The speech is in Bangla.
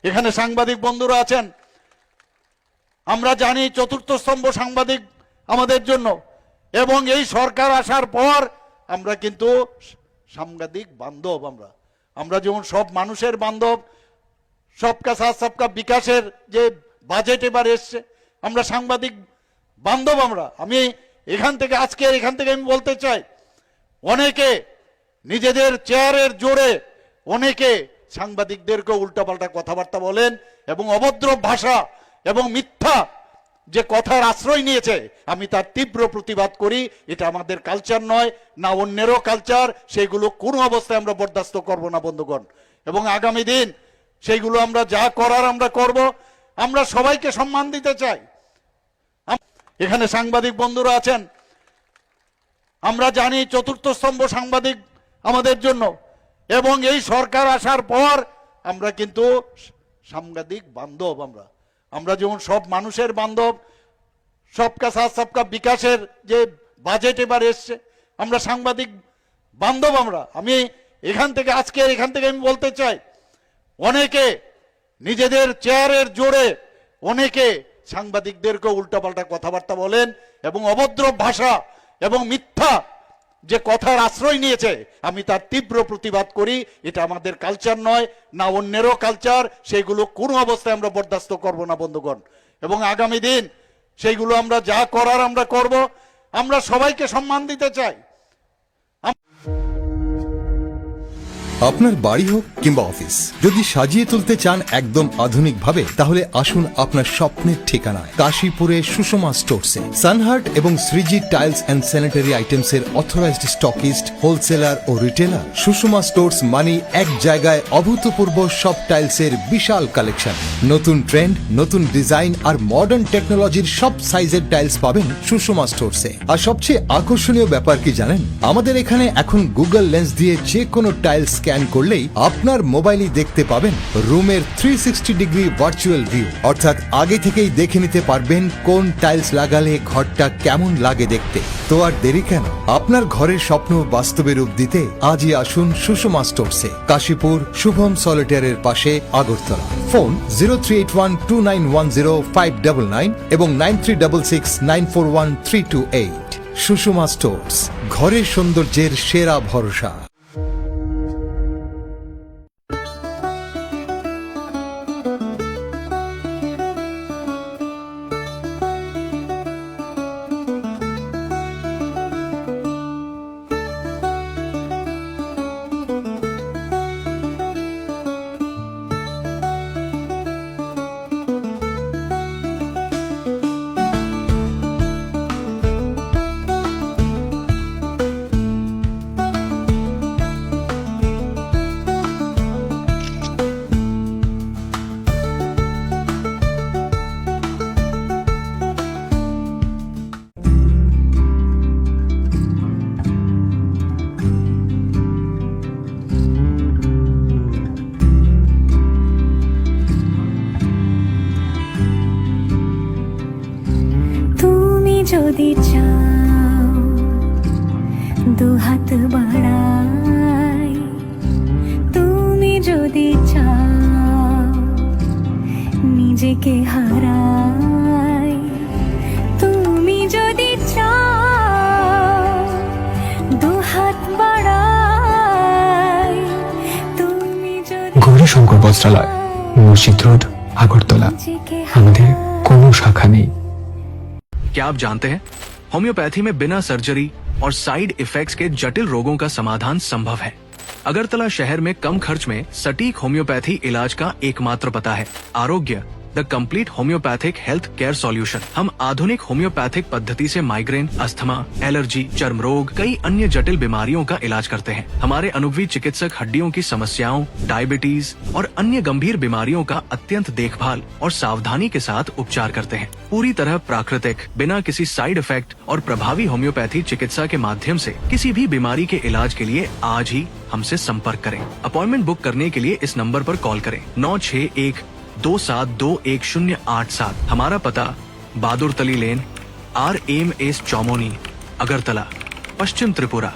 এখানে সাংবাদিক বন্ধুরা আছেন, আমরা জানি চতুর্থ স্তম্ভ সাংবাদিক আমাদের জন্য, এবং এই সরকার আসার পর আমরা কিন্তু সাংবাদিক বান্ধব। আমরা যেমন সব মানুষের বান্ধব, সবকা সাথ সবকা বিকাশের যে বাজেট এবার এসছে, আমরা সাংবাদিক বান্ধব। আমি এখান থেকে আমি বলতে চাই, অনেকে নিজেদের চেয়ারের জোরে অনেকে সাংবাদিকদেরকে উল্টাপাল্টা কথাবার্তা বলেন এবং অভদ্র ভাষা এবং মিথ্যা যে কথার আশ্রয় নিয়েছে, আমি তার তীব্র প্রতিবাদ করি। এটা আমাদের কালচার নয়, না অন্যেরও কালচার। সেইগুলো কোনো অবস্থায় আমরা বরদাস্ত করব না বন্ধুগণ, এবং আগামী দিন সেইগুলো আমরা যা করার আমরা করব। আমরা সবাইকে সম্মান দিতে চাই। এখানে সাংবাদিক বন্ধুরা আছেন, আমরা জানি চতুর্থ স্তম্ভ সাংবাদিক আমাদের জন্য, এবং এই সরকার আসার পর আমরা কিন্তু সাংবাদিক বান্ধব। আমরা যেমন সব মানুষের বান্ধব, সবকা সাথ সবকা বিকাশের যে বাজেট এবার এসছে, আমরা সাংবাদিক বান্ধব। আমি এখান থেকে আমি বলতে চাই, অনেকে নিজেদের চেয়ারের জোরে অনেকে সাংবাদিকদেরকে উল্টাপাল্টা কথাবার্তা বলেন এবং অভদ্র ভাষা এবং মিথ্যা যে কথার আশ্রয় নিয়েছে, আমি তার তীব্র প্রতিবাদ করি। এটা আমাদের কালচার নয়, না অন্যেরও কালচার। সেইগুলো কোনো অবস্থায় আমরা বরদাস্ত করব না বন্ধুগণ, এবং আগামী দিন সেইগুলো আমরা যা করার আমরা করব। আমরা সবাইকে সম্মান দিতে চাই। আপনার বাড়ি হোক কিংবা অফিস, যদি সাজিয়ে তুলতে চান একদম আধুনিক ভাবে, তাহলে আসুন আপনার স্বপ্নের ঠিকানায় কাশীপুরে সুষমা স্টোরসে। সানহার্ট এবং Shreeji tiles and sanitary items এর অথরাইজড স্টকিস্ট, হোলসেলার ও রিটেলার। সুষমা স্টোরস মানে এক জায়গায় অভূতপূর্ব সব টাইলসের বিশাল কালেকশন। নতুন ট্রেন্ড, নতুন ডিজাইন আর মডার্ন টেকনোলজির সব সাইজের টাইলস পাবেন সুষমা স্টোরসে। আর সবচেয়ে আকর্ষণীয় ব্যাপার কি জানেন, আমাদের এখানে এখন গুগল লেন্স দিয়ে যে কোনো টাইলস স্ক্যান করলেই আপনার মোবাইলে দেখতে পাবেন রুমের 360 ডিগ্রি ভার্চুয়াল ভিউ, অর্থাৎ আগে থেকেই দেখে নিতে পারবেন কোন টাইলস লাগালে ঘরটা কেমন লাগে দেখতে। তো আর দেরি কেন, আপনার ঘরের স্বপ্ন বাস্তবে রূপ দিতে আজই আসুন সুষমা স্টোরসে, কাশীপুর শুভম সলিটারের পাশে, আগরতলা। ফোন 0381291059 এবং 9366941328। সুষমা স্টোরস, ঘরের সৌন্দর্যের সেরা ভরসা। যদি চাও দুহাত বাড়াই, তুমি যদি চাও নিজেকে হারাই, তুমি যদি চাও দুহাত বাড়াই, তুমি যদি গৌরীশঙ্কর বস্ত্রালয়, মসজিদ রোড, আগরতলা। আমাদের কোনো শাখা নেই। क्या आप जानते हैं, होम्योपैथी में बिना सर्जरी और साइड इफेक्ट्स के जटिल रोगों का समाधान संभव है। अगरतला शहर में कम खर्च में सटीक होम्योपैथी इलाज का एकमात्र पता है आरोग्य, the complete homeopathic health care solution. हम आधुनिक होम्योपैथिक पद्धति से माइग्रेन, अस्थमा, एलर्जी, चर्म रोग, कई अन्य जटिल बीमारियों का इलाज करते हैं। हमारे अनुभवी चिकित्सक हड्डियों की समस्याओं, डायबिटीज और अन्य गंभीर बीमारियों का अत्यंत देखभाल और सावधानी के साथ उपचार करते हैं। पूरी तरह प्राकृतिक, बिना किसी साइड इफेक्ट और प्रभावी होम्योपैथी चिकित्सा के माध्यम से किसी भी बीमारी के इलाज के लिए आज ही हमसे संपर्क करें। अपॉइंटमेंट बुक करने के लिए इस नंबर पर कॉल करें 9612721087। हमारा पता बहादुर तली लेन, RMS चौमोनी, अगरतला, पश्चिम त्रिपुरा।